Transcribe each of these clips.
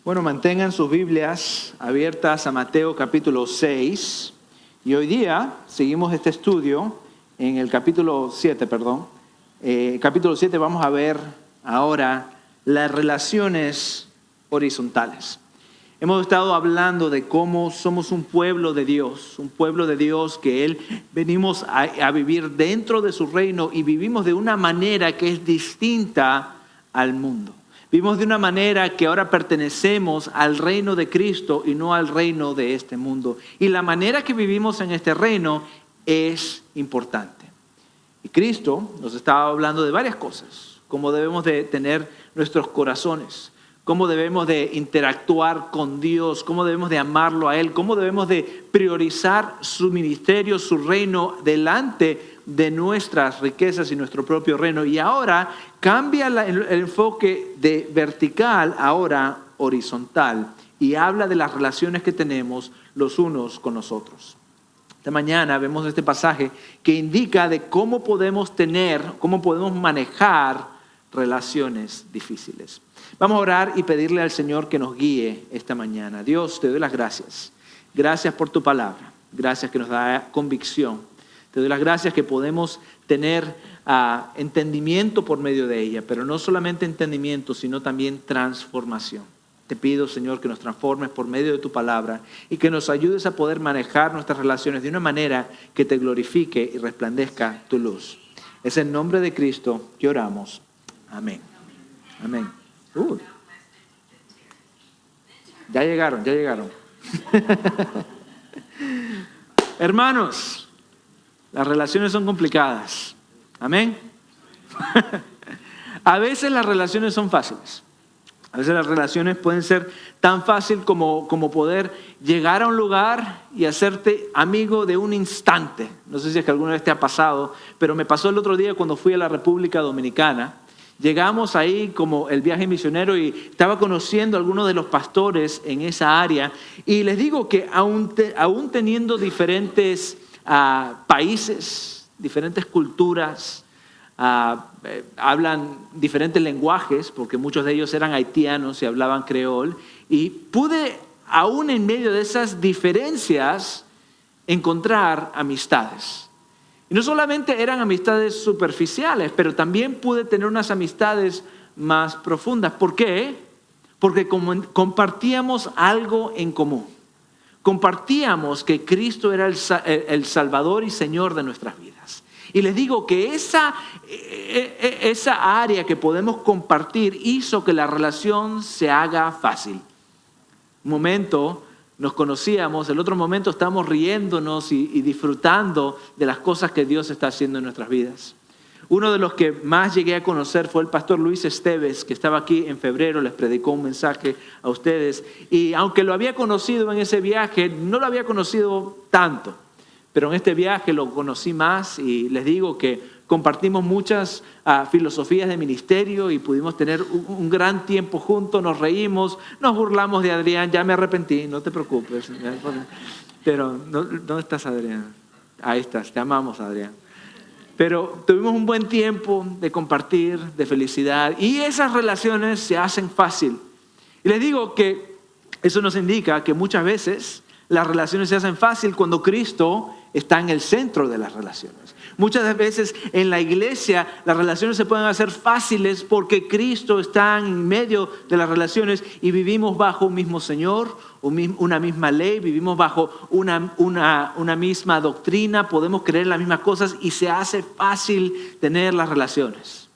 Bueno, mantengan sus Biblias abiertas a Mateo capítulo 6. Y hoy día seguimos este estudio en el capítulo 7, capítulo 7 vamos a ver ahora las relaciones horizontales. Hemos estado hablando de cómo somos un pueblo de Dios que Él venimos a vivir dentro de su reino y vivimos de una manera que es distinta al mundo. Vivimos de una manera que ahora pertenecemos al reino de Cristo y no al reino de este mundo. Y la manera que vivimos en este reino es importante. Y Cristo nos estaba hablando de varias cosas, cómo debemos de tener nuestros corazones, cómo debemos de interactuar con Dios, cómo debemos de amarlo a Él, cómo debemos de priorizar su ministerio, su reino delante de nuestras riquezas y nuestro propio reino. Y ahora cambia el enfoque de vertical, ahora horizontal, y habla de las relaciones que tenemos los unos con los otros. Esta mañana vemos este pasaje que indica de cómo podemos manejar relaciones difíciles. Vamos a orar y pedirle al Señor que nos guíe esta mañana. Dios, te doy las gracias. Gracias por tu palabra. Gracias que nos da convicción. Te doy las gracias que podemos tener entendimiento por medio de ella, pero no solamente entendimiento, sino también transformación. Te pido, Señor, que nos transformes por medio de tu palabra y que nos ayudes a poder manejar nuestras relaciones de una manera que te glorifique y resplandezca tu luz. Es en nombre de Cristo que oramos. Amén. Amén. Ya llegaron. Hermanos, las relaciones son complicadas. Amén. A veces las relaciones son fáciles. A veces las relaciones pueden ser tan fácil como poder llegar a un lugar y hacerte amigo de un instante. No sé si es que alguna vez te ha pasado, pero me pasó el otro día cuando fui a la República Dominicana. Llegamos ahí como el viaje misionero y estaba conociendo a algunos de los pastores en esa área. Y les digo que aún teniendo diferentes países, diferentes culturas, hablan diferentes lenguajes, porque muchos de ellos eran haitianos y hablaban creol, y pude, aún en medio de esas diferencias, encontrar amistades. Y no solamente eran amistades superficiales, pero también pude tener unas amistades más profundas. ¿Por qué? Porque compartíamos algo en común. Compartíamos que Cristo era el Salvador y Señor de nuestras vidas. Y les digo que esa área que podemos compartir hizo que la relación se haga fácil. Un momento nos conocíamos, el otro momento estábamos riéndonos y disfrutando de las cosas que Dios está haciendo en nuestras vidas. Uno de los que más llegué a conocer fue el pastor Luis Esteves, que estaba aquí en febrero, les predicó un mensaje a ustedes. Y aunque lo había conocido en ese viaje, no lo había conocido tanto. Pero en este viaje lo conocí más y les digo que compartimos muchas filosofías de ministerio y pudimos tener un gran tiempo juntos, nos reímos, nos burlamos de Adrián, ya me arrepentí, no te preocupes. Pero, ¿dónde estás, Adrián? Ahí estás, te amamos, Adrián. Pero tuvimos un buen tiempo de compartir, de felicidad, y esas relaciones se hacen fácil. Y les digo que eso nos indica que muchas veces las relaciones se hacen fácil cuando Cristo está en el centro de las relaciones. Muchas veces en la iglesia las relaciones se pueden hacer fáciles porque Cristo está en medio de las relaciones y vivimos bajo un mismo Señor, una misma ley, vivimos bajo una misma doctrina, podemos creer las mismas cosas y se hace fácil tener las relaciones.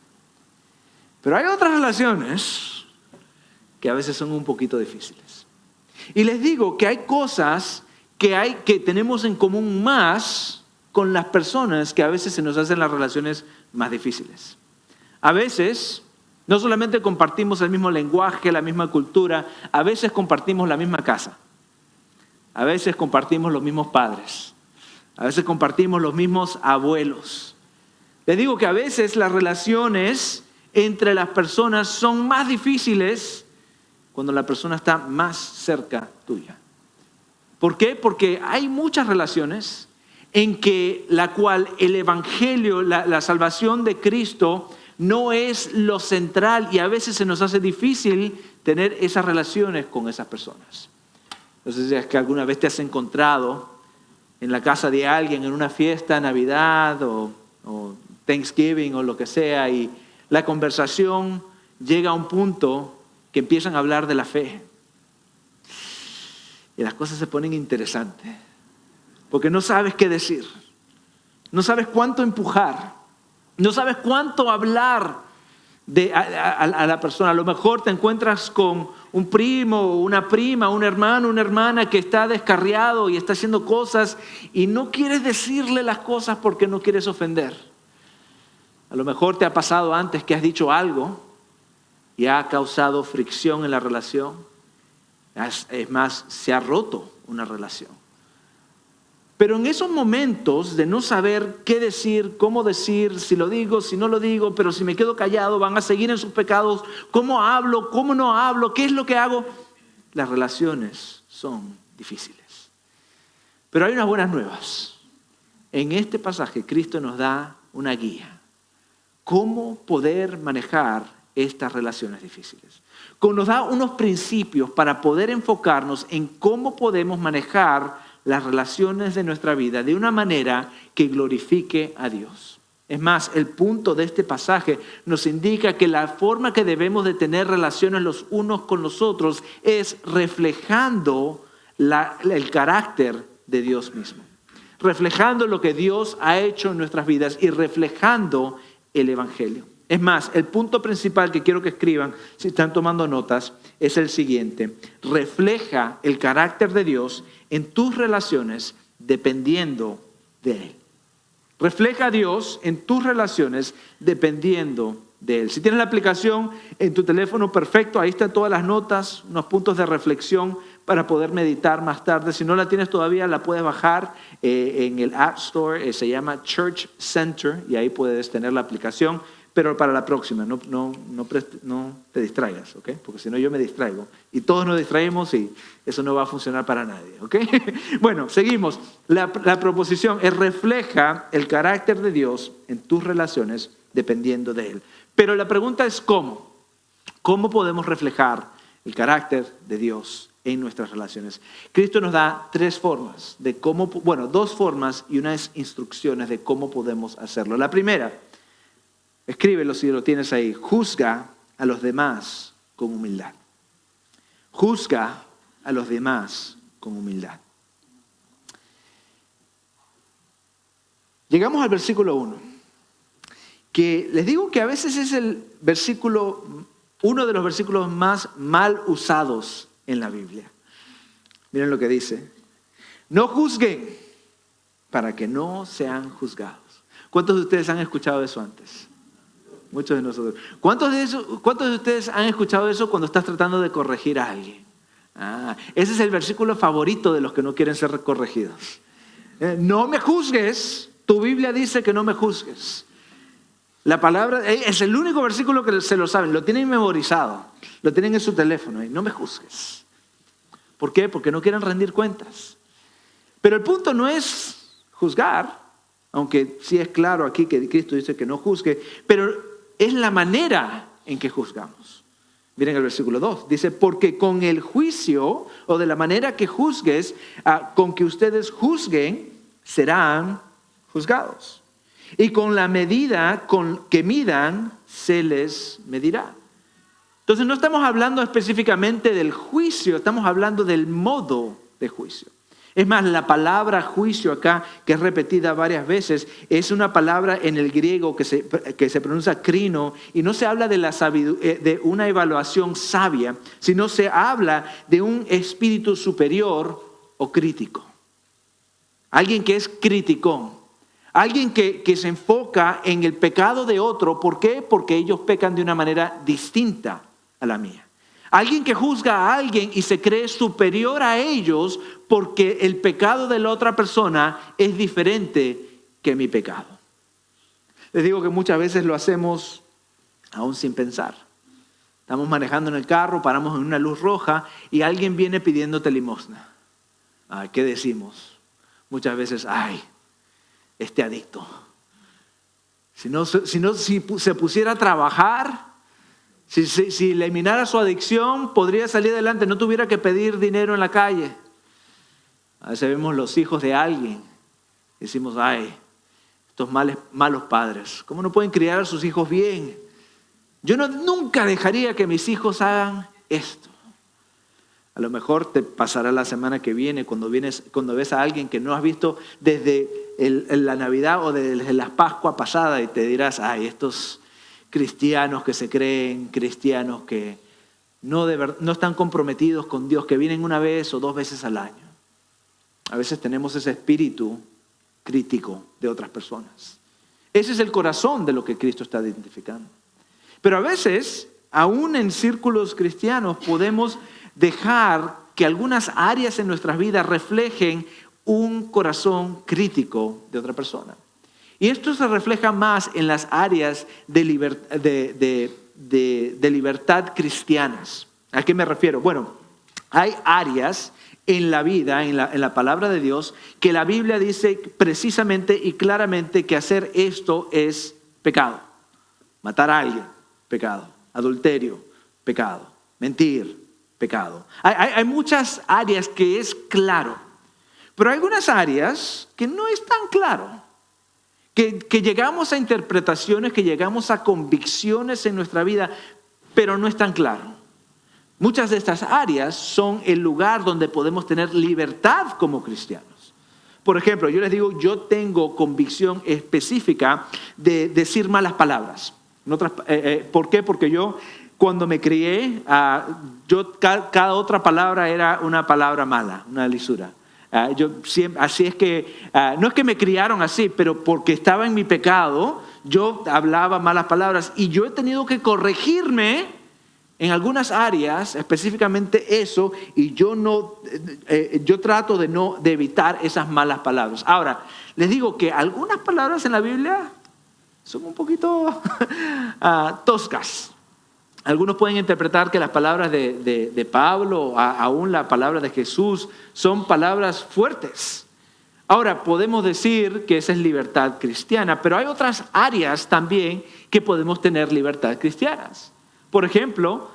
Pero hay otras relaciones que a veces son un poquito difíciles. Y les digo que hay cosas que tenemos en común más con las personas que a veces se nos hacen las relaciones más difíciles. A veces no solamente compartimos el mismo lenguaje, la misma cultura, a veces compartimos la misma casa. A veces compartimos los mismos padres. A veces compartimos los mismos abuelos. Les digo que a veces las relaciones entre las personas son más difíciles cuando la persona está más cerca tuya. ¿Por qué? Porque hay muchas relaciones en que la cual el evangelio, la salvación de Cristo no es lo central y a veces se nos hace difícil tener esas relaciones con esas personas. No sé si es que alguna vez te has encontrado en la casa de alguien, en una fiesta, Navidad o Thanksgiving o lo que sea, y la conversación llega a un punto que empiezan a hablar de la fe. Y las cosas se ponen interesantes, porque no sabes qué decir, no sabes cuánto empujar, no sabes cuánto hablar a la persona. A lo mejor te encuentras con un primo, una prima, un hermano, una hermana que está descarriado y está haciendo cosas y no quieres decirle las cosas porque no quieres ofender. A lo mejor te ha pasado antes que has dicho algo y ha causado fricción en la relación. Es más, se ha roto una relación. Pero en esos momentos de no saber qué decir, cómo decir, si lo digo, si no lo digo, pero si me quedo callado, van a seguir en sus pecados, cómo hablo, cómo no hablo, qué es lo que hago, las relaciones son difíciles. Pero hay unas buenas nuevas. En este pasaje Cristo nos da una guía. ¿Cómo poder manejar estas relaciones difíciles? Nos da unos principios para poder enfocarnos en cómo podemos manejar las relaciones de nuestra vida de una manera que glorifique a Dios. Es más, el punto de este pasaje nos indica que la forma que debemos de tener relaciones los unos con los otros es reflejando el carácter de Dios mismo. Reflejando lo que Dios ha hecho en nuestras vidas y reflejando el Evangelio. Es más, el punto principal que quiero que escriban, si están tomando notas, es el siguiente. Refleja el carácter de Dios en tus relaciones dependiendo de Él. Refleja a Dios en tus relaciones dependiendo de Él. Si tienes la aplicación en tu teléfono, perfecto, ahí están todas las notas, unos puntos de reflexión para poder meditar más tarde. Si no la tienes todavía, la puedes bajar en el App Store, se llama Church Center y ahí puedes tener la aplicación. Pero para la próxima, no te distraigas, ¿ok? Porque si no yo me distraigo. Y todos nos distraemos y eso no va a funcionar para nadie, ¿ok? Bueno, seguimos. La proposición es refleja el carácter de Dios en tus relaciones dependiendo de Él. Pero la pregunta es ¿cómo? ¿Cómo podemos reflejar el carácter de Dios en nuestras relaciones? Cristo nos da dos formas y unas instrucciones de cómo podemos hacerlo. La primera, escríbelo si lo tienes ahí. Juzga a los demás con humildad. Juzga a los demás con humildad. Llegamos al versículo 1. Que les digo que a veces es uno de los versículos más mal usados en la Biblia. Miren lo que dice. No juzguen para que no sean juzgados. ¿Cuántos de ustedes han escuchado eso antes? Muchos de nosotros. ¿Cuántos de ustedes han escuchado eso cuando estás tratando de corregir a alguien? Ese es el versículo favorito de los que no quieren ser corregidos. No me juzgues. Tu Biblia dice que no me juzgues. La palabra es el único versículo que se lo saben. Lo tienen memorizado. Lo tienen en su teléfono. No me juzgues. ¿Por qué? Porque no quieren rendir cuentas. Pero el punto no es juzgar, aunque sí es claro aquí que Cristo dice que no juzgue, pero es la manera en que juzgamos. Miren el versículo 2. Dice, porque con el juicio o de la manera que juzgues, con que ustedes juzguen, serán juzgados. Y con la medida que midan, se les medirá. Entonces no estamos hablando específicamente del juicio, estamos hablando del modo de juicio. Es más, la palabra juicio acá, que es repetida varias veces, es una palabra en el griego que se pronuncia crino, y no se habla de una evaluación sabia, sino se habla de un espíritu superior o crítico. Alguien que es criticón, alguien que se enfoca en el pecado de otro. ¿Por qué? Porque ellos pecan de una manera distinta a la mía. Alguien que juzga a alguien y se cree superior a ellos porque el pecado de la otra persona es diferente que mi pecado. Les digo que muchas veces lo hacemos aún sin pensar. Estamos manejando en el carro, paramos en una luz roja y alguien viene pidiéndote limosna. ¿Qué decimos? Muchas veces, este adicto. Si se pusiera a trabajar, Si eliminara su adicción, podría salir adelante, no tuviera que pedir dinero en la calle. A veces vemos los hijos de alguien, decimos, ay, estos malos padres, ¿cómo no pueden criar a sus hijos bien? Yo nunca dejaría que mis hijos hagan esto. A lo mejor te pasará la semana que viene cuando ves a alguien que no has visto desde la Navidad o desde la Pascua pasada y te dirás, ay, estos cristianos que se creen cristianos que no están comprometidos con Dios, que vienen una vez o 2 veces al año. A veces tenemos ese espíritu crítico de otras personas. Ese es el corazón de lo que Cristo está identificando. Pero a veces, aún en círculos cristianos, podemos dejar que algunas áreas en nuestras vidas reflejen un corazón crítico de otra persona. Y esto se refleja más en las áreas de libertad cristianas. ¿A qué me refiero? Bueno, hay áreas en la vida, en la palabra de Dios, que la Biblia dice precisamente y claramente que hacer esto es pecado. Matar a alguien, pecado. Adulterio, pecado. Mentir, pecado. Hay muchas áreas que es claro, pero hay algunas áreas que no es tan claro. Que llegamos a interpretaciones, que llegamos a convicciones en nuestra vida, pero no es tan claro. Muchas de estas áreas son el lugar donde podemos tener libertad como cristianos. Por ejemplo, yo les digo, yo tengo convicción específica de decir malas palabras. ¿Por qué? Porque yo cuando me crié, cada otra palabra era una palabra mala, una lisura. Así es que, no es que me criaron así, pero porque estaba en mi pecado, yo hablaba malas palabras y yo he tenido que corregirme en algunas áreas, específicamente eso, y yo trato de evitar esas malas palabras. Ahora, les digo que algunas palabras en la Biblia son un poquito toscas. Algunos pueden interpretar que las palabras de Pablo, aún la palabra de Jesús, son palabras fuertes. Ahora, podemos decir que esa es libertad cristiana, pero hay otras áreas también que podemos tener libertad cristianas. Por ejemplo,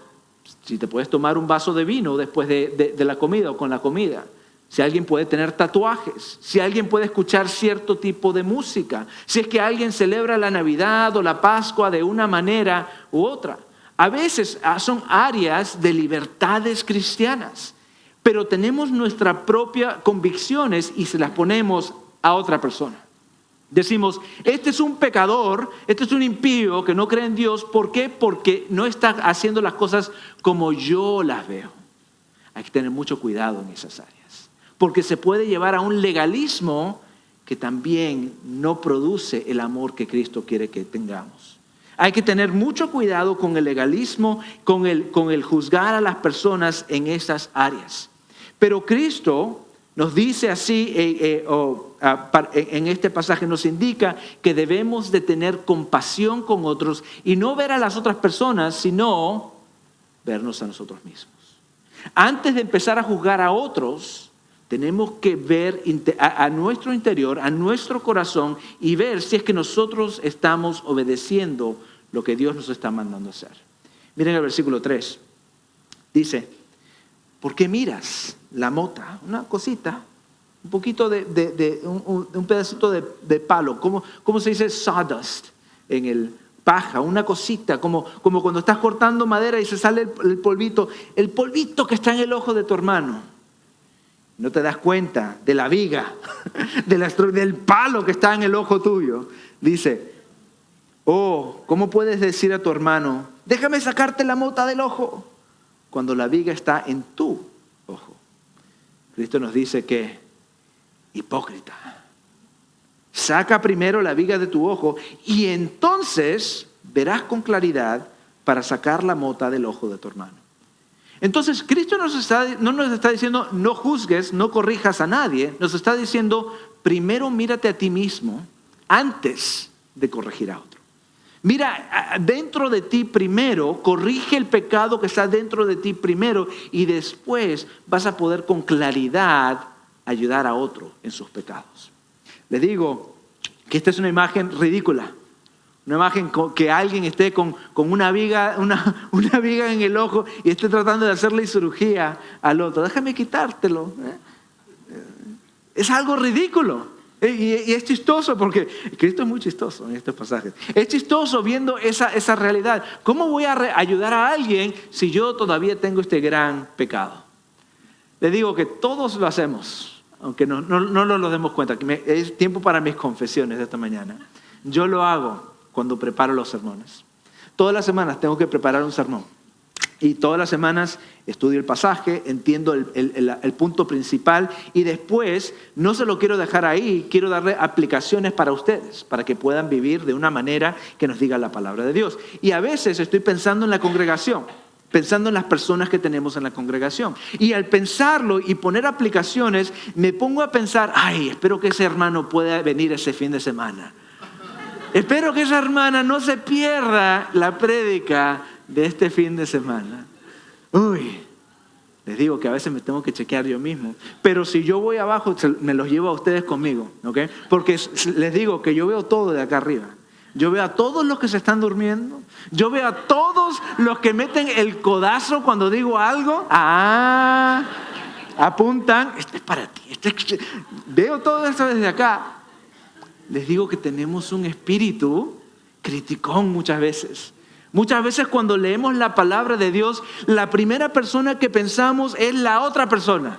si te puedes tomar un vaso de vino después de la comida o con la comida. Si alguien puede tener tatuajes, si alguien puede escuchar cierto tipo de música, si es que alguien celebra la Navidad o la Pascua de una manera u otra. A veces son áreas de libertades cristianas, pero tenemos nuestras propias convicciones y se las ponemos a otra persona. Decimos, este es un pecador, este es un impío que no cree en Dios. ¿Por qué? Porque no está haciendo las cosas como yo las veo. Hay que tener mucho cuidado en esas áreas, porque se puede llevar a un legalismo que también no produce el amor que Cristo quiere que tengamos. Hay que tener mucho cuidado con el legalismo, con el juzgar a las personas en esas áreas. Pero Cristo nos dice así, en este pasaje nos indica que debemos de tener compasión con otros y no ver a las otras personas, sino vernos a nosotros mismos. Antes de empezar a juzgar a otros, tenemos que ver a nuestro interior, a nuestro corazón y ver si es que nosotros estamos obedeciendo lo que Dios nos está mandando hacer. Miren el versículo 3. Dice, ¿por qué miras la mota? Una cosita, un poquito un pedacito de palo. ¿Cómo se dice sawdust en el paja? Una cosita, como cuando estás cortando madera y se sale el polvito que está en el ojo de tu hermano. No te das cuenta de la viga, del palo que está en el ojo tuyo. Dice, ¿cómo puedes decir a tu hermano, déjame sacarte la mota del ojo, cuando la viga está en tu ojo? Cristo nos dice que, hipócrita, saca primero la viga de tu ojo y entonces verás con claridad para sacar la mota del ojo de tu hermano. Entonces, Cristo no nos está diciendo no juzgues, no corrijas a nadie. Nos está diciendo primero mírate a ti mismo antes de corregir a otro. Mira dentro de ti primero, corrige el pecado que está dentro de ti primero y después vas a poder con claridad ayudar a otro en sus pecados. Les digo que esta es una imagen ridícula. Una imagen que alguien esté con una viga en el ojo y esté tratando de hacerle cirugía al otro. Déjame quitártelo. Es algo ridículo. Y es chistoso porque Cristo es muy chistoso en estos pasajes. Es chistoso viendo esa realidad. ¿Cómo voy a ayudar a alguien si yo todavía tengo este gran pecado? Le digo que todos lo hacemos, aunque no nos demos cuenta. Es tiempo para mis confesiones de esta mañana. Yo lo hago cuando preparo los sermones. Todas las semanas tengo que preparar un sermón. Y todas las semanas estudio el pasaje, entiendo el punto principal y después no se lo quiero dejar ahí, quiero darle aplicaciones para ustedes, para que puedan vivir de una manera que nos diga la palabra de Dios. Y a veces estoy pensando en la congregación, pensando en las personas que tenemos en la congregación. Y al pensarlo y poner aplicaciones, me pongo a pensar, espero que ese hermano pueda venir ese fin de semana. Espero que esa hermana no se pierda la prédica de este fin de semana. Les digo que a veces me tengo que chequear yo mismo. Pero si yo voy abajo, me los llevo a ustedes conmigo, ¿ok? Porque les digo que yo veo todo de acá arriba. Yo veo a todos los que se están durmiendo. Yo veo a todos los que meten el codazo cuando digo algo. Apuntan. Este es para ti. Veo todo eso desde acá. Les digo que tenemos un espíritu criticón muchas veces. Muchas veces cuando leemos la palabra de Dios, la primera persona que pensamos es la otra persona.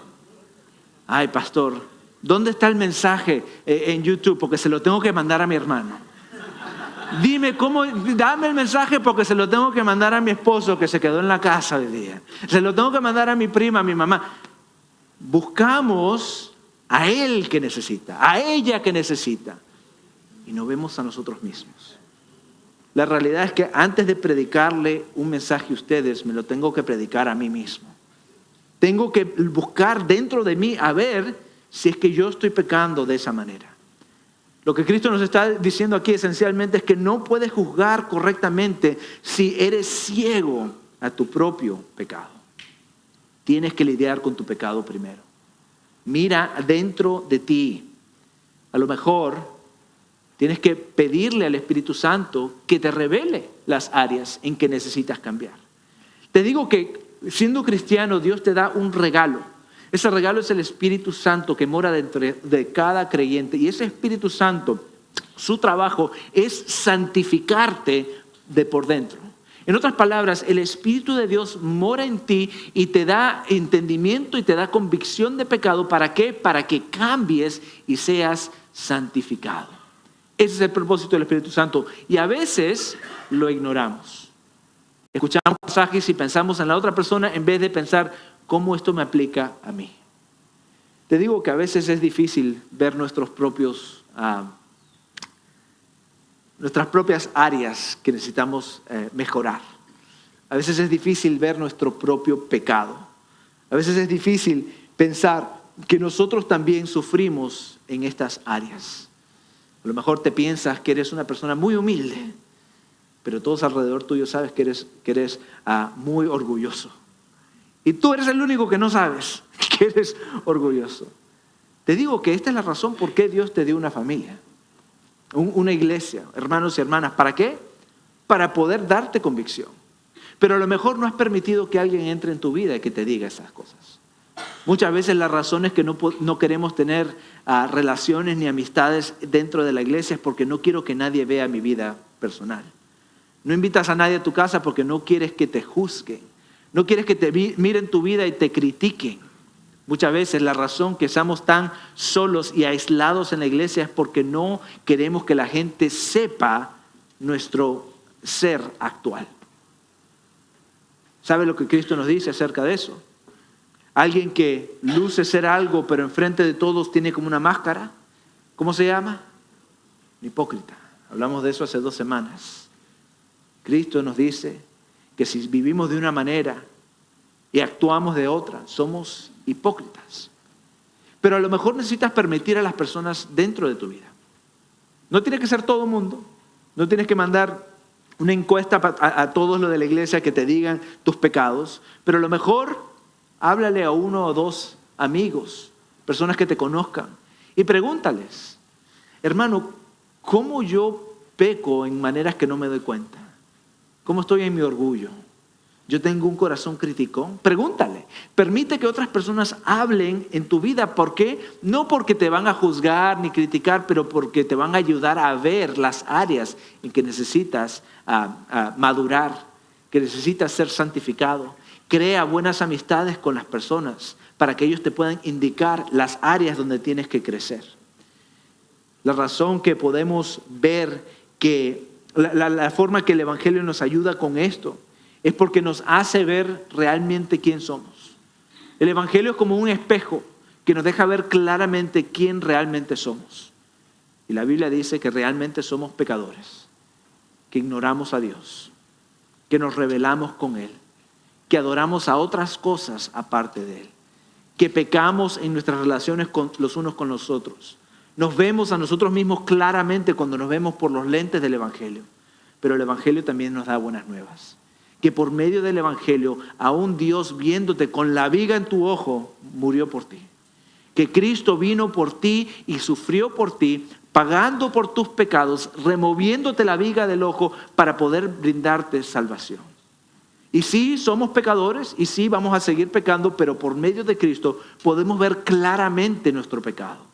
Pastor, ¿dónde está el mensaje en YouTube? Porque se lo tengo que mandar a mi hermano. Dime dame el mensaje porque se lo tengo que mandar a mi esposo que se quedó en la casa hoy día. Se lo tengo que mandar a mi prima, a mi mamá. Buscamos a él que necesita, a ella que necesita. Y no vemos a nosotros mismos. La realidad es que antes de predicarle un mensaje a ustedes, me lo tengo que predicar a mí mismo. Tengo que buscar dentro de mí a ver si es que yo estoy pecando de esa manera. Lo que Cristo nos está diciendo aquí esencialmente es que no puedes juzgar correctamente si eres ciego a tu propio pecado. Tienes que lidiar con tu pecado primero. Mira dentro de ti. A lo mejor tienes que pedirle al Espíritu Santo que te revele las áreas en que necesitas cambiar. Te digo que siendo cristiano, Dios te da un regalo. Ese regalo es el Espíritu Santo que mora dentro de cada creyente. Y ese Espíritu Santo, su trabajo es santificarte de por dentro. En otras palabras, el Espíritu de Dios mora en ti y te da entendimiento y te da convicción de pecado. ¿Para qué? Para que cambies y seas santificado. Ese es el propósito del Espíritu Santo. Y a veces lo ignoramos. Escuchamos pasajes y pensamos en la otra persona en vez de pensar cómo esto me aplica a mí. Te digo que a veces es difícil ver nuestras propias áreas que necesitamos mejorar. A veces es difícil ver nuestro propio pecado. A veces es difícil pensar que nosotros también sufrimos en estas áreas. A lo mejor te piensas que eres una persona muy humilde, pero todos alrededor tuyo sabes que eres muy orgulloso. Y tú eres el único que no sabes que eres orgulloso. Te digo que esta es la razón por qué Dios te dio una familia, una iglesia, hermanos y hermanas. ¿Para qué? Para poder darte convicción. Pero a lo mejor no has permitido que alguien entre en tu vida y que te diga esas cosas. Muchas veces la razón es que no queremos tener relaciones ni amistades dentro de la iglesia es porque no quiero que nadie vea mi vida personal. No invitas a nadie a tu casa porque no quieres que te juzguen. No quieres que te miren tu vida y te critiquen. Muchas veces la razón que estamos tan solos y aislados en la iglesia es porque no queremos que la gente sepa nuestro ser actual. ¿Sabe lo que Cristo nos dice acerca de eso? Alguien que luce ser algo, pero enfrente de todos tiene como una máscara. ¿Cómo se llama? Un hipócrita. Hablamos de eso hace 2 semanas. Cristo nos dice que si vivimos de una manera y actuamos de otra, somos hipócritas. Pero a lo mejor necesitas permitir a las personas dentro de tu vida. No tiene que ser todo el mundo. No tienes que mandar una encuesta a todos los de la iglesia que te digan tus pecados. Pero a lo mejor háblale a 1 o 2 amigos, personas que te conozcan, y pregúntales, hermano, ¿cómo yo peco en maneras que no me doy cuenta? ¿Cómo estoy en mi orgullo? ¿Yo tengo un corazón criticón? Pregúntale. Permite que otras personas hablen en tu vida. ¿Por qué? No porque te van a juzgar ni criticar, pero porque te van a ayudar a ver las áreas en que necesitas madurar, que necesitas ser santificado. Crea buenas amistades con las personas para que ellos te puedan indicar las áreas donde tienes que crecer. La razón que podemos ver que la forma que el Evangelio nos ayuda con esto es porque nos hace ver realmente quién somos. El Evangelio es como un espejo que nos deja ver claramente quién realmente somos. Y la Biblia dice que realmente somos pecadores, que ignoramos a Dios, que nos rebelamos con Él, que adoramos a otras cosas aparte de Él, que pecamos en nuestras relaciones los unos con los otros. Nos vemos a nosotros mismos claramente cuando nos vemos por los lentes del Evangelio. Pero el Evangelio también nos da buenas nuevas. Que por medio del Evangelio, aún Dios viéndote con la viga en tu ojo, murió por ti. Que Cristo vino por ti y sufrió por ti, pagando por tus pecados, removiéndote la viga del ojo para poder brindarte salvación. Y sí, somos pecadores y sí, vamos a seguir pecando, pero por medio de Cristo podemos ver claramente nuestro pecado.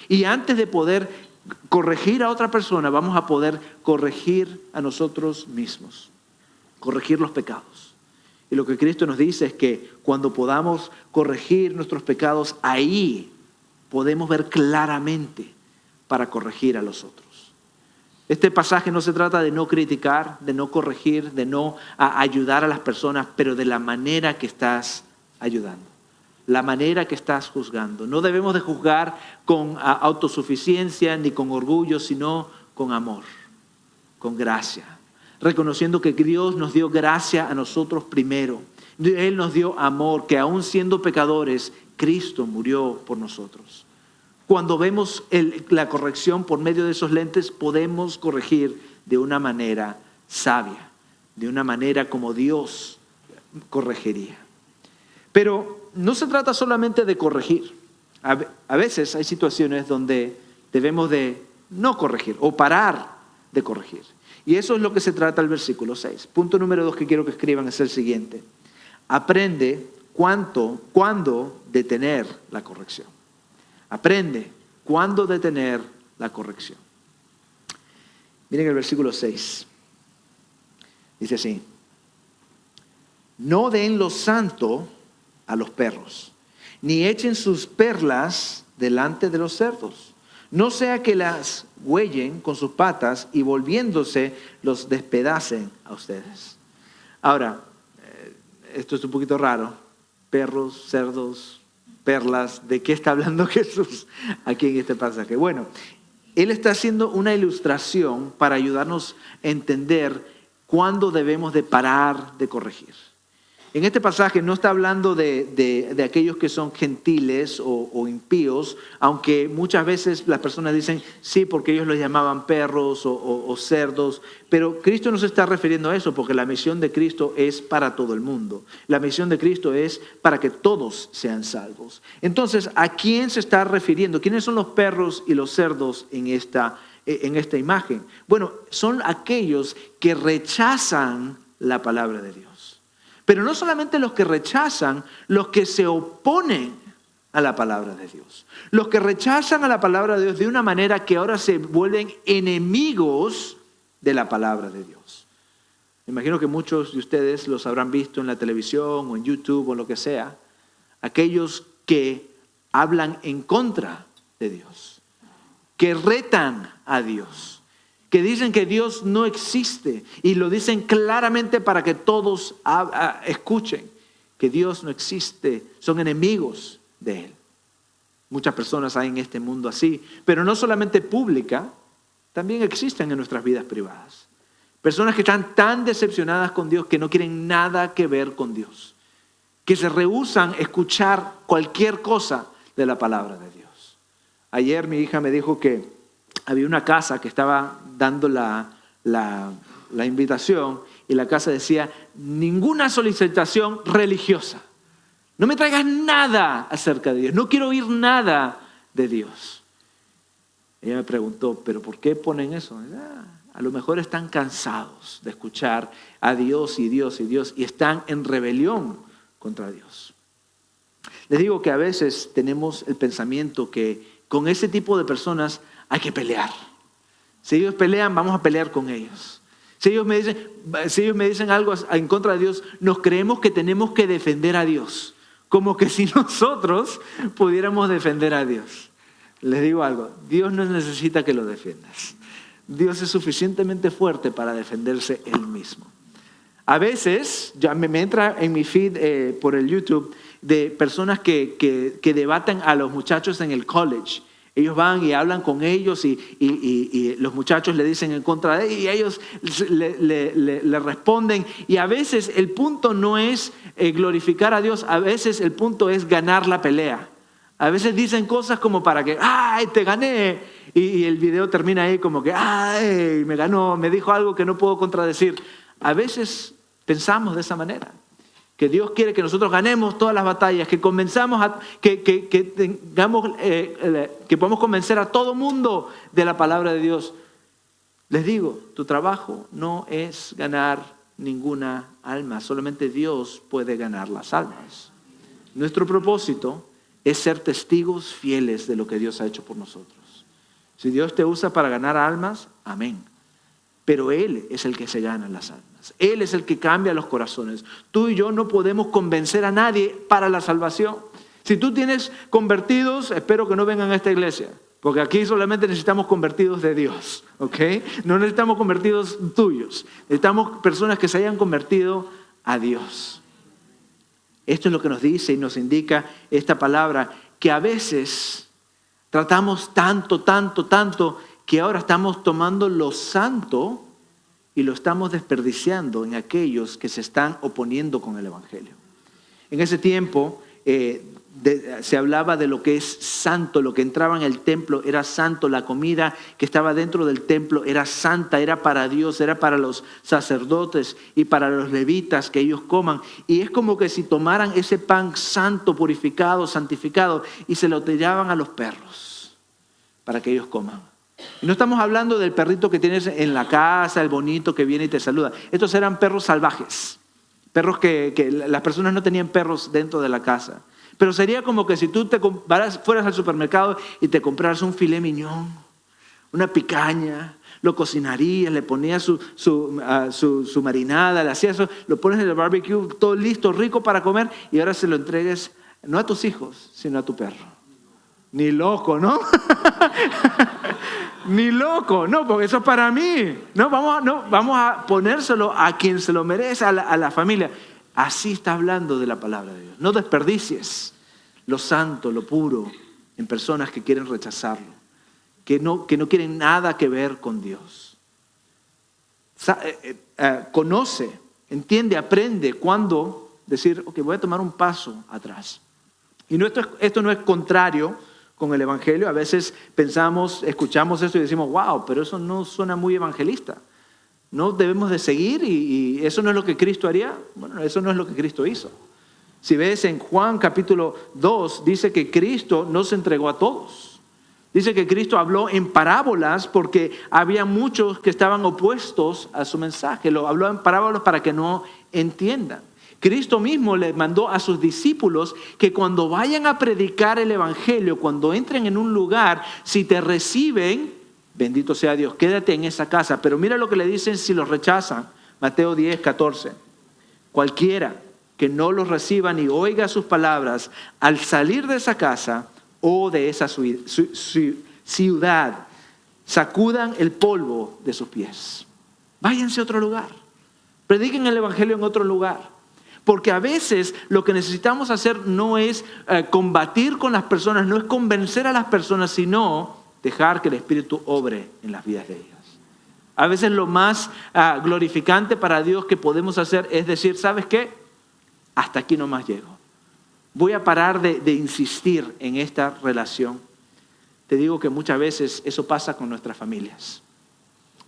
Y antes de poder corregir a otra persona, vamos a poder corregir a nosotros mismos. Corregir los pecados. Y lo que Cristo nos dice es que cuando podamos corregir nuestros pecados, ahí podemos ver claramente para corregir a los otros. Este pasaje no se trata de no criticar, de no corregir, de no ayudar a las personas, pero de la manera que estás ayudando, la manera que estás juzgando. No debemos de juzgar con autosuficiencia ni con orgullo, sino con amor, con gracia. Reconociendo que Dios nos dio gracia a nosotros primero. Él nos dio amor, que aún siendo pecadores, Cristo murió por nosotros. Cuando vemos la corrección por medio de esos lentes, podemos corregir de una manera sabia, de una manera como Dios corregiría. Pero no se trata solamente de corregir. A veces hay situaciones donde debemos de no corregir o parar de corregir. Y eso es lo que se trata el versículo 6. Punto número 2 que quiero que escriban es el siguiente. Aprende cuándo detener la corrección. Aprende cuándo detener la corrección. Miren el versículo 6. Dice así. No den lo santo a los perros, ni echen sus perlas delante de los cerdos. No sea que las huellen con sus patas y volviéndose los despedacen a ustedes. Ahora, esto es un poquito raro. Perros, cerdos, perlas. ¿De qué está hablando Jesús aquí en este pasaje? Bueno, Él está haciendo una ilustración para ayudarnos a entender cuándo debemos de parar de corregir. En este pasaje no está hablando de aquellos que son gentiles o impíos, aunque muchas veces las personas dicen sí porque ellos los llamaban perros o cerdos, pero Cristo no se está refiriendo a eso porque la misión de Cristo es para todo el mundo. La misión de Cristo es para que todos sean salvos. Entonces, ¿a quién se está refiriendo? ¿Quiénes son los perros y los cerdos en esta imagen? Bueno, son aquellos que rechazan la palabra de Dios. Pero no solamente los que rechazan, los que se oponen a la palabra de Dios. Los que rechazan a la palabra de Dios de una manera que ahora se vuelven enemigos de la palabra de Dios. Me imagino que muchos de ustedes los habrán visto en la televisión o en YouTube o lo que sea. Aquellos que hablan en contra de Dios, que retan a Dios, que dicen que Dios no existe y lo dicen claramente para que todos escuchen que Dios no existe, son enemigos de Él. Muchas personas hay en este mundo así, pero no solamente pública, también existen en nuestras vidas privadas. Personas que están tan decepcionadas con Dios que no quieren nada que ver con Dios, que se rehúsan a escuchar cualquier cosa de la palabra de Dios. Ayer mi hija me dijo que había una casa que estaba dando la invitación y la casa decía, ninguna solicitación religiosa. No me traigas nada acerca de Dios. No quiero oír nada de Dios. Ella me preguntó, ¿pero por qué ponen eso? a lo mejor están cansados de escuchar a Dios y Dios y Dios y están en rebelión contra Dios. Les digo que a veces tenemos el pensamiento que con ese tipo de personas hay que pelear. Si ellos pelean, vamos a pelear con ellos. Si ellos me dicen algo en contra de Dios, nos creemos que tenemos que defender a Dios. Como que si nosotros pudiéramos defender a Dios. Les digo algo, Dios no necesita que lo defiendas. Dios es suficientemente fuerte para defenderse Él mismo. A veces, ya me entra en mi feed por el YouTube de personas que debaten a los muchachos en el college. Ellos van y hablan con ellos y los muchachos le dicen en contra de ellos y ellos le responden. Y a veces el punto no es glorificar a Dios, a veces el punto es ganar la pelea. A veces dicen cosas como para que, ¡ay, te gané! Y el video termina ahí como que, ¡ay, me ganó! Me dijo algo que no puedo contradecir. A veces pensamos de esa manera. Que Dios quiere que nosotros ganemos todas las batallas, que que podamos convencer a todo mundo de la palabra de Dios. Les digo, tu trabajo no es ganar ninguna alma, solamente Dios puede ganar las almas. Nuestro propósito es ser testigos fieles de lo que Dios ha hecho por nosotros. Si Dios te usa para ganar almas, amén. Pero Él es el que se gana las almas. Él es el que cambia los corazones. Tú y yo no podemos convencer a nadie para la salvación. Si tú tienes convertidos, espero que no vengan a esta iglesia. Porque aquí solamente necesitamos convertidos de Dios. ¿Ok? No necesitamos convertidos tuyos. Necesitamos personas que se hayan convertido a Dios. Esto es lo que nos dice y nos indica esta palabra. Que a veces tratamos tanto, que ahora estamos tomando lo santo y lo estamos desperdiciando en aquellos que se están oponiendo con el Evangelio. En ese tiempo se hablaba de lo que es santo, lo que entraba en el templo era santo, la comida que estaba dentro del templo era santa, era para Dios, era para los sacerdotes y para los levitas que ellos coman. Y es como que si tomaran ese pan santo, purificado, santificado y se lo tiraban a los perros para que ellos coman. Y no estamos hablando del perrito que tienes en la casa, el bonito que viene y te saluda. Estos eran perros salvajes, perros que las personas no tenían perros dentro de la casa. Pero sería como que si tú fueras al supermercado y te compraras un filet mignon, una picaña, lo cocinarías, le ponías su marinada, le hacías eso, lo pones en el barbecue, todo listo, rico para comer y ahora se lo entregues no a tus hijos, sino a tu perro. Ni loco, ¿no? Ni loco, no, porque eso es para mí. No, vamos a ponérselo a quien se lo merece, a la familia. Así está hablando de la palabra de Dios. No desperdicies lo santo, lo puro, en personas que quieren rechazarlo, que no quieren nada que ver con Dios. Conoce, entiende, aprende cuándo decir, ok, voy a tomar un paso atrás. Y esto no es contrario con el Evangelio. A veces escuchamos esto y decimos, wow, pero eso no suena muy evangelista. No debemos de seguir y eso no es lo que Cristo haría. Bueno, eso no es lo que Cristo hizo. Si ves en Juan capítulo 2, dice que Cristo no se entregó a todos. Dice que Cristo habló en parábolas porque había muchos que estaban opuestos a su mensaje. Lo habló en parábolas para que no entiendan. Cristo mismo le mandó a sus discípulos que cuando vayan a predicar el Evangelio, cuando entren en un lugar, si te reciben, bendito sea Dios, quédate en esa casa. Pero mira lo que le dicen si los rechazan. Mateo 10, 14. Cualquiera que no los reciba ni oiga sus palabras, al salir de esa casa o de esa ciudad, sacudan el polvo de sus pies. Váyanse a otro lugar. Prediquen el Evangelio en otro lugar. Porque a veces lo que necesitamos hacer no es combatir con las personas, no es convencer a las personas, sino dejar que el Espíritu obre en las vidas de ellas. A veces lo más glorificante para Dios que podemos hacer es decir, ¿sabes qué? Hasta aquí nomás llego. Voy a parar de insistir en esta relación. Te digo que muchas veces eso pasa con nuestras familias.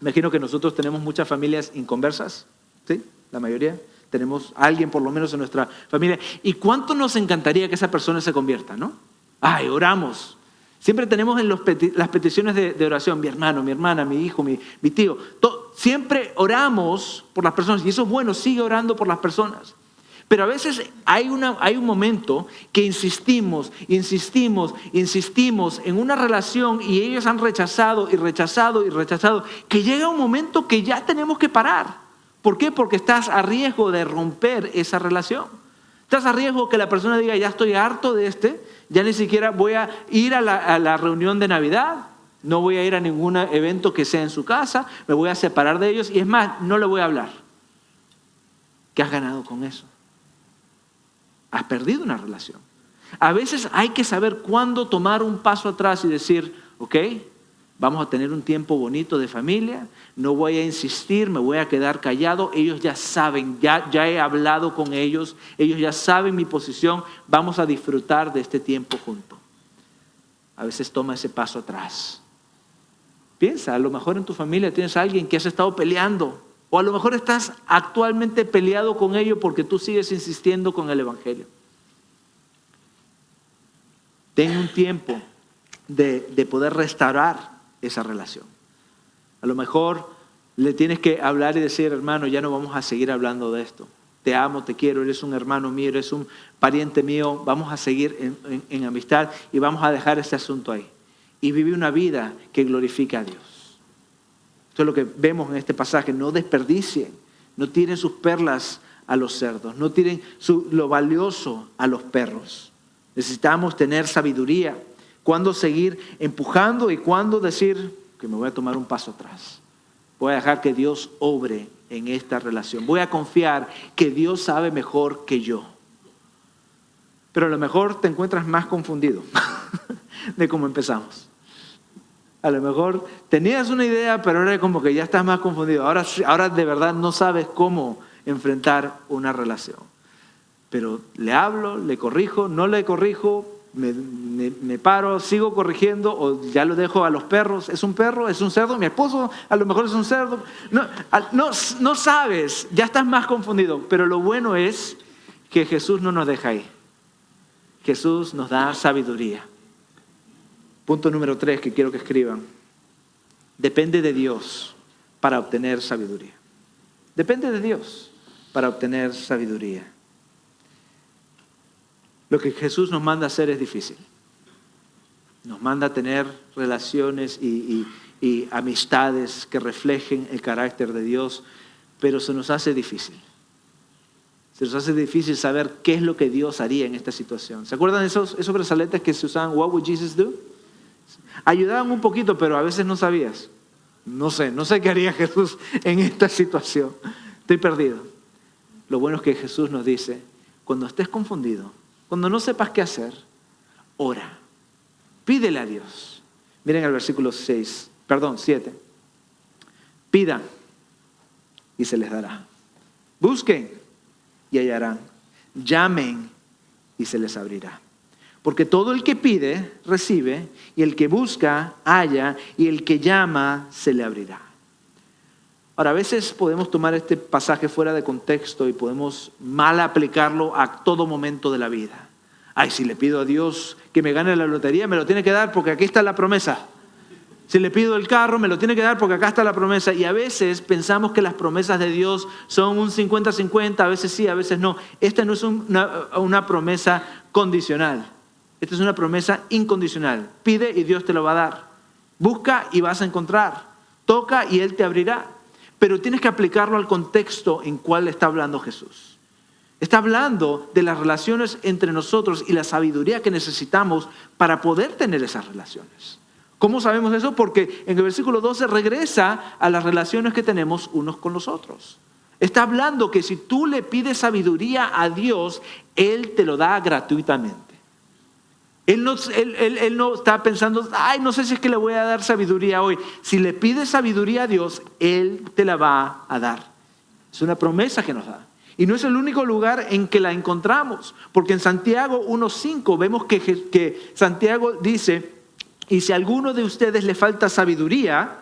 Imagino que nosotros tenemos muchas familias inconversas, ¿sí? La mayoría. Tenemos a alguien por lo menos en nuestra familia. ¿Y cuánto nos encantaría que esa persona se convierta, no? Ay, oramos. Siempre tenemos en las peticiones de oración, mi hermano, mi hermana, mi hijo, mi tío. siempre oramos por las personas y eso es bueno, sigue orando por las personas. Pero a veces hay un momento que insistimos en una relación y ellos han rechazado, que llega un momento que ya tenemos que parar. ¿Por qué? Porque estás a riesgo de romper esa relación. Estás a riesgo que la persona diga, ya estoy harto de ya ni siquiera voy a ir a la reunión de Navidad, no voy a ir a ningún evento que sea en su casa, me voy a separar de ellos y es más, no le voy a hablar. ¿Qué has ganado con eso? Has perdido una relación. A veces hay que saber cuándo tomar un paso atrás y decir, ok, vamos a tener un tiempo bonito de familia, no voy a insistir, me voy a quedar callado, ellos ya saben, ya he hablado con ellos ya saben mi posición, vamos a disfrutar de este tiempo juntos. A veces toma ese paso atrás. Piensa, a lo mejor en tu familia tienes a alguien que has estado peleando, o a lo mejor estás actualmente peleado con ellos porque tú sigues insistiendo con el evangelio. Ten un tiempo de poder restaurar esa relación. A lo mejor le tienes que hablar y decir, hermano, ya no vamos a seguir hablando de esto. Te amo, te quiero, eres un hermano mío, eres un pariente mío. Vamos a seguir en amistad y vamos a dejar este asunto ahí. Y vivir una vida que glorifique a Dios. Esto es lo que vemos en este pasaje. No desperdicien, no tiren sus perlas a los cerdos, no tiren lo valioso a los perros. Necesitamos tener sabiduría. Cuándo seguir empujando y cuándo decir que me voy a tomar un paso atrás. Voy a dejar que Dios obre en esta relación. Voy a confiar que Dios sabe mejor que yo. Pero a lo mejor te encuentras más confundido de cómo empezamos. A lo mejor tenías una idea, pero ahora como que ya estás más confundido. Ahora de verdad no sabes cómo enfrentar una relación. Pero le hablo, le corrijo, no le corrijo, me paro, sigo corrigiendo o ya lo dejo a los perros. ¿Es un perro? ¿Es un cerdo? Mi esposo a lo mejor es un cerdo. No sabes, ya estás más confundido. Pero lo bueno es que Jesús no nos deja ahí. Jesús nos da sabiduría. Punto número 3 que quiero que escriban. Depende de Dios para obtener sabiduría. Depende de Dios para obtener sabiduría. Lo que Jesús nos manda a hacer es difícil. Nos manda a tener relaciones y amistades que reflejen el carácter de Dios, pero se nos hace difícil. Se nos hace difícil saber qué es lo que Dios haría en esta situación. ¿Se acuerdan de esos brazaletes que se usaban? What would Jesus do? Ayudaban un poquito, pero a veces no sabías. No sé qué haría Jesús en esta situación. Estoy perdido. Lo bueno es que Jesús nos dice, cuando estés confundido, cuando no sepas qué hacer, ora. Pídele a Dios. Miren el versículo 7. Pidan y se les dará. Busquen y hallarán. Llamen y se les abrirá. Porque todo el que pide, recibe, y el que busca, halla, y el que llama, se le abrirá. Ahora, a veces podemos tomar este pasaje fuera de contexto y podemos mal aplicarlo a todo momento de la vida. Ay, si le pido a Dios que me gane la lotería, me lo tiene que dar porque aquí está la promesa. Si le pido el carro, me lo tiene que dar porque acá está la promesa. Y a veces pensamos que las promesas de Dios son un 50-50, a veces sí, a veces no. Esta no es una promesa condicional. Esta es una promesa incondicional. Pide y Dios te lo va a dar. Busca y vas a encontrar. Toca y Él te abrirá. Pero tienes que aplicarlo al contexto en cual está hablando Jesús. Está hablando de las relaciones entre nosotros y la sabiduría que necesitamos para poder tener esas relaciones. ¿Cómo sabemos eso? Porque en el versículo 12 regresa a las relaciones que tenemos unos con los otros. Está hablando que si tú le pides sabiduría a Dios, Él te lo da gratuitamente. Él no está pensando, ay, no sé si es que le voy a dar sabiduría hoy. Si le pides sabiduría a Dios, Él te la va a dar. Es una promesa que nos da. Y no es el único lugar en que la encontramos. Porque en Santiago 1:5 vemos que Santiago dice, y si a alguno de ustedes le falta sabiduría,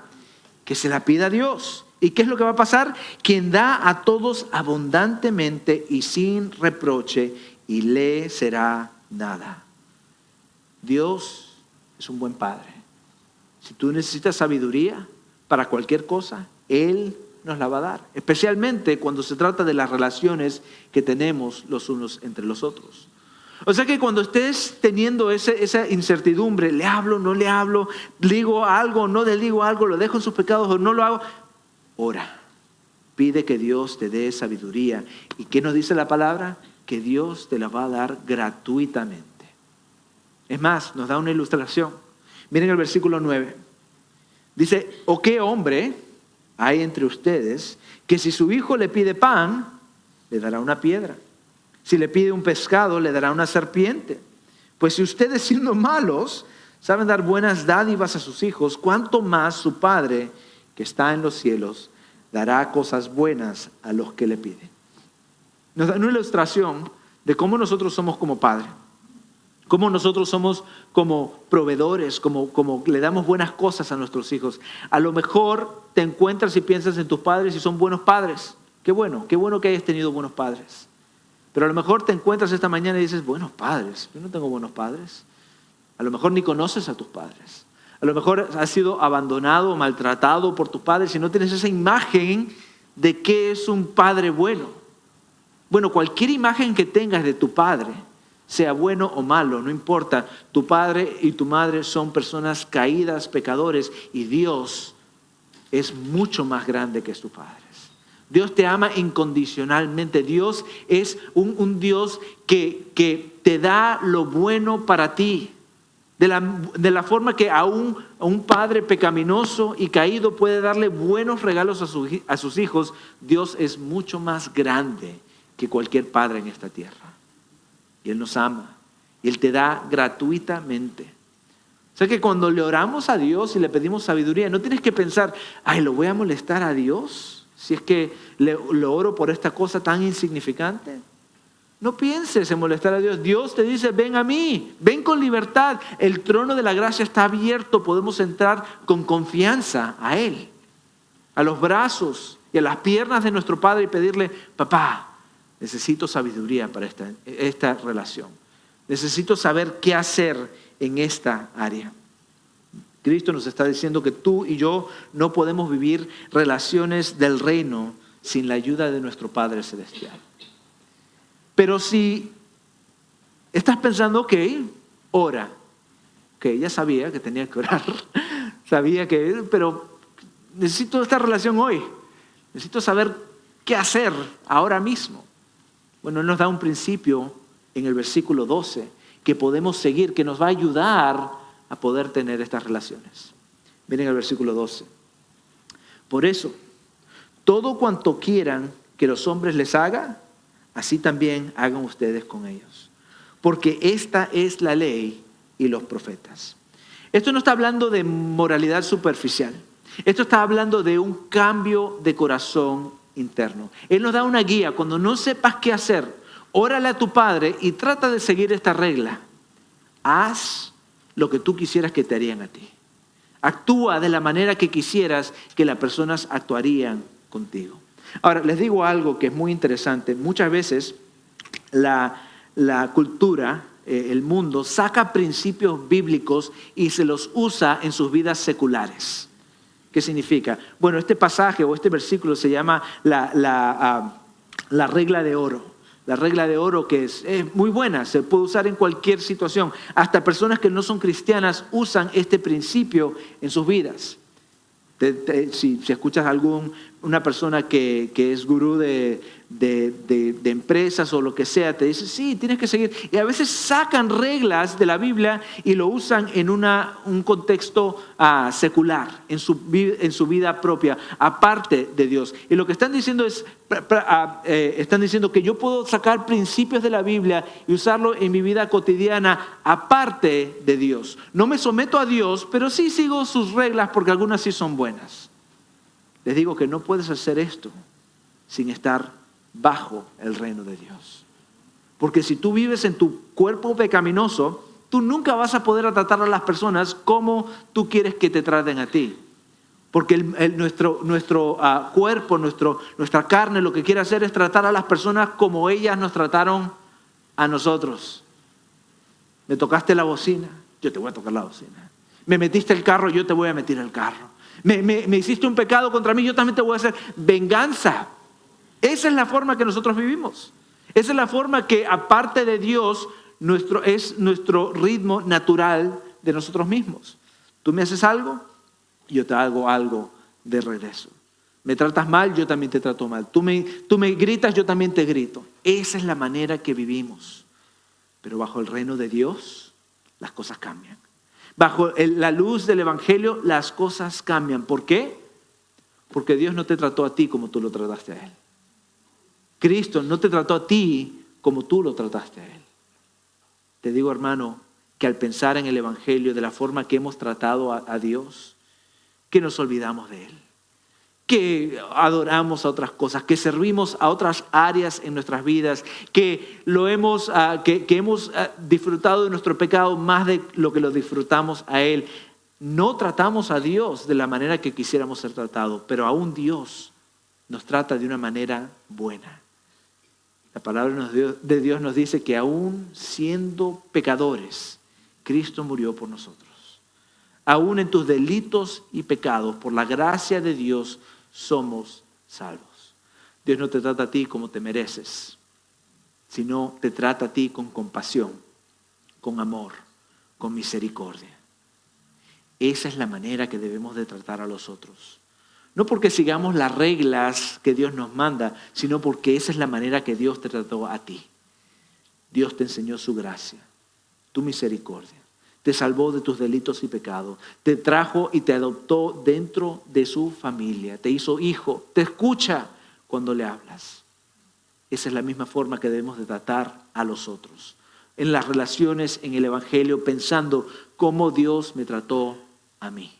que se la pida a Dios. ¿Y qué es lo que va a pasar? Quien da a todos abundantemente y sin reproche, y le será dada. Dios es un buen Padre. Si tú necesitas sabiduría para cualquier cosa, Él nos la va a dar, especialmente cuando se trata de las relaciones que tenemos los unos entre los otros. O sea que cuando estés teniendo esa incertidumbre, ¿le hablo, no le hablo? ¿Digo algo, no le digo algo? ¿Lo dejo en sus pecados o no lo hago? Ora, pide que Dios te dé sabiduría. ¿Y qué nos dice la palabra? Que Dios te la va a dar gratuitamente. Es más, nos da una ilustración. Miren el versículo 9. Dice, ¿o qué hombre hay entre ustedes que si su hijo le pide pan, le dará una piedra? Si le pide un pescado, le dará una serpiente. Pues si ustedes, siendo malos, saben dar buenas dádivas a sus hijos, ¿cuánto más su Padre que está en los cielos dará cosas buenas a los que le piden? Nos da una ilustración de cómo nosotros somos como padre. Cómo nosotros somos como proveedores, como le damos buenas cosas a nuestros hijos. A lo mejor te encuentras y piensas en tus padres y son buenos padres. Qué bueno que hayas tenido buenos padres. Pero a lo mejor te encuentras esta mañana y dices, buenos padres, yo no tengo buenos padres. A lo mejor ni conoces a tus padres. A lo mejor has sido abandonado o maltratado por tus padres y no tienes esa imagen de qué es un padre bueno. Bueno, cualquier imagen que tengas de tu padre, sea bueno o malo, no importa. Tu padre y tu madre son personas caídas, pecadores, y Dios es mucho más grande que tus padres. Dios te ama incondicionalmente. Dios es un Dios que te da lo bueno para ti. De la forma que a un padre pecaminoso y caído puede darle buenos regalos a sus hijos, Dios es mucho más grande que cualquier padre en esta tierra. Y Él nos ama. Y Él te da gratuitamente. O sea que cuando le oramos a Dios y le pedimos sabiduría, no tienes que pensar, ay, ¿lo voy a molestar a Dios? Si es que le oro por esta cosa tan insignificante. No pienses en molestar a Dios. Dios te dice, ven a mí, ven con libertad. El trono de la gracia está abierto. Podemos entrar con confianza a Él, a los brazos y a las piernas de nuestro Padre y pedirle, papá, necesito sabiduría para esta relación. Necesito saber qué hacer en esta área. Cristo nos está diciendo que tú y yo no podemos vivir relaciones del reino sin la ayuda de nuestro Padre Celestial. Pero si estás pensando, ok, ora. Ok, ya sabía que tenía que orar. Pero necesito esta relación hoy. Necesito saber qué hacer ahora mismo. Bueno, Él nos da un principio en el versículo 12 que podemos seguir, que nos va a ayudar a poder tener estas relaciones. Miren el versículo 12. Por eso, todo cuanto quieran que los hombres les hagan, así también hagan ustedes con ellos. Porque esta es la ley y los profetas. Esto no está hablando de moralidad superficial. Esto está hablando de un cambio de corazón interno. Él nos da una guía. Cuando no sepas qué hacer, órale a tu Padre y trata de seguir esta regla. Haz lo que tú quisieras que te harían a ti. Actúa de la manera que quisieras que las personas actuarían contigo. Ahora, les digo algo que es muy interesante. Muchas veces la cultura, el mundo, saca principios bíblicos y se los usa en sus vidas seculares. ¿Qué significa? Bueno, este pasaje o este versículo se llama la regla de oro. La regla de oro que es muy buena, se puede usar en cualquier situación. Hasta personas que no son cristianas usan este principio en sus vidas. Si escuchas a una persona que es gurú de empresas o lo que sea, te dice, sí, tienes que seguir. Y a veces sacan reglas de la Biblia y lo usan en un contexto secular, en su vida propia, aparte de Dios. Y lo que están diciendo es, están diciendo que yo puedo sacar principios de la Biblia y usarlo en mi vida cotidiana aparte de Dios. No me someto a Dios, pero sí sigo sus reglas porque algunas sí son buenas. Les digo que no puedes hacer esto sin estar bajo el reino de Dios. Porque si tú vives en tu cuerpo pecaminoso, tú nunca vas a poder tratar a las personas como tú quieres que te traten a ti. Porque nuestro cuerpo, nuestra carne, lo que quiere hacer es tratar a las personas como ellas nos trataron a nosotros. Me tocaste la bocina, yo te voy a tocar la bocina. Me metiste el carro, yo te voy a meter el carro. Me hiciste un pecado contra mí, yo también te voy a hacer venganza. Esa es la forma que nosotros vivimos. Esa es la forma que, aparte de Dios, es nuestro ritmo natural de nosotros mismos. Tú me haces algo, yo te hago algo de regreso. Me tratas mal, yo también te trato mal. Tú me gritas, yo también te grito. Esa es la manera que vivimos. Pero bajo el reino de Dios, las cosas cambian. Bajo la luz del Evangelio, las cosas cambian. ¿Por qué? Porque Dios no te trató a ti como tú lo trataste a Él. Cristo no te trató a ti como tú lo trataste a Él. Te digo, hermano, que al pensar en el Evangelio, de la forma que hemos tratado a Dios, que nos olvidamos de Él, que adoramos a otras cosas, que servimos a otras áreas en nuestras vidas, que hemos disfrutado de nuestro pecado más de lo que lo disfrutamos a Él. No tratamos a Dios de la manera que quisiéramos ser tratados, pero aún Dios nos trata de una manera buena. La palabra de Dios nos dice que aún siendo pecadores, Cristo murió por nosotros. Aún en tus delitos y pecados, por la gracia de Dios, somos salvos. Dios no te trata a ti como te mereces, sino te trata a ti con compasión, con amor, con misericordia. Esa es la manera que debemos de tratar a los otros. No porque sigamos las reglas que Dios nos manda, sino porque esa es la manera que Dios te trató a ti. Dios te enseñó su gracia, tu misericordia. Te salvó de tus delitos y pecados. Te trajo y te adoptó dentro de su familia. Te hizo hijo. Te escucha cuando le hablas. Esa es la misma forma que debemos de tratar a los otros. En las relaciones, en el Evangelio, pensando cómo Dios me trató a mí.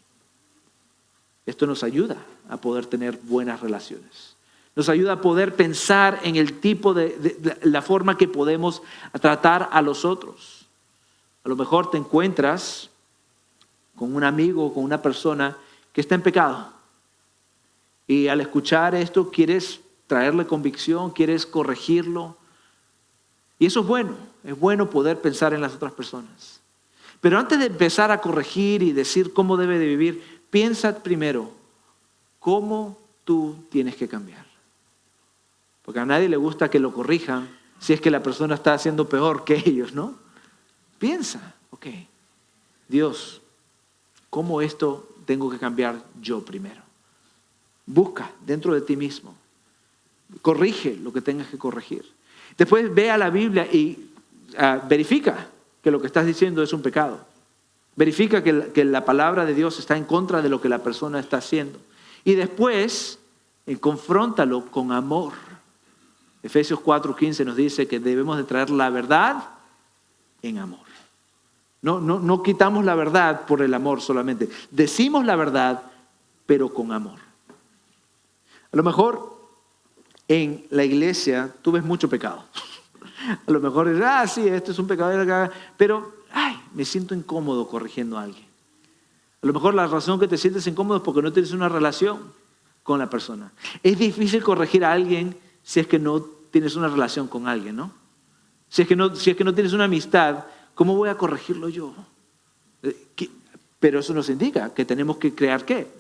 Esto nos ayuda a poder tener buenas relaciones. Nos ayuda a poder pensar en el tipo de la forma que podemos tratar a los otros. A lo mejor te encuentras con un amigo o con una persona que está en pecado. Y al escuchar esto quieres traerle convicción, quieres corregirlo. Y eso es bueno poder pensar en las otras personas. Pero antes de empezar a corregir y decir cómo debe de vivir, piensa primero cómo tú tienes que cambiar. Porque a nadie le gusta que lo corrijan si es que la persona está haciendo peor que ellos, ¿no? Piensa, ok, Dios, ¿cómo esto tengo que cambiar yo primero? Busca dentro de ti mismo. Corrige lo que tengas que corregir. Después ve a la Biblia y verifica que lo que estás diciendo es un pecado. Verifica que la palabra de Dios está en contra de lo que la persona está haciendo. Y después confróntalo con amor. Efesios 4:15 nos dice que debemos de traer la verdad en amor. No quitamos la verdad por el amor solamente. Decimos la verdad, pero con amor. A lo mejor en la iglesia tú ves mucho pecado. A lo mejor dices, sí, esto es un pecado, pero me siento incómodo corrigiendo a alguien. A lo mejor la razón que te sientes incómodo es porque no tienes una relación con la persona. Es difícil corregir a alguien si es que no tienes una relación con alguien, ¿no? Si es que no tienes una amistad, ¿cómo voy a corregirlo yo? Pero eso nos indica que tenemos que crear ¿qué?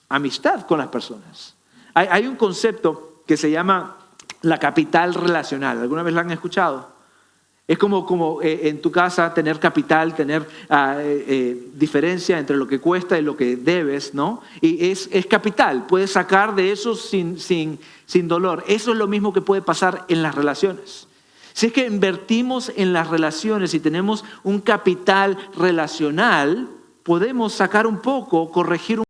Amistad con las personas. Hay un concepto que se llama la capital relacional. ¿Alguna vez la han escuchado? Es como en tu casa tener capital, tener diferencia entre lo que cuesta y lo que debes, ¿no? Y es capital, puedes sacar de eso sin dolor. Eso es lo mismo que puede pasar en las relaciones. Si es que invertimos en las relaciones y tenemos un capital relacional, podemos sacar un poco, corregir un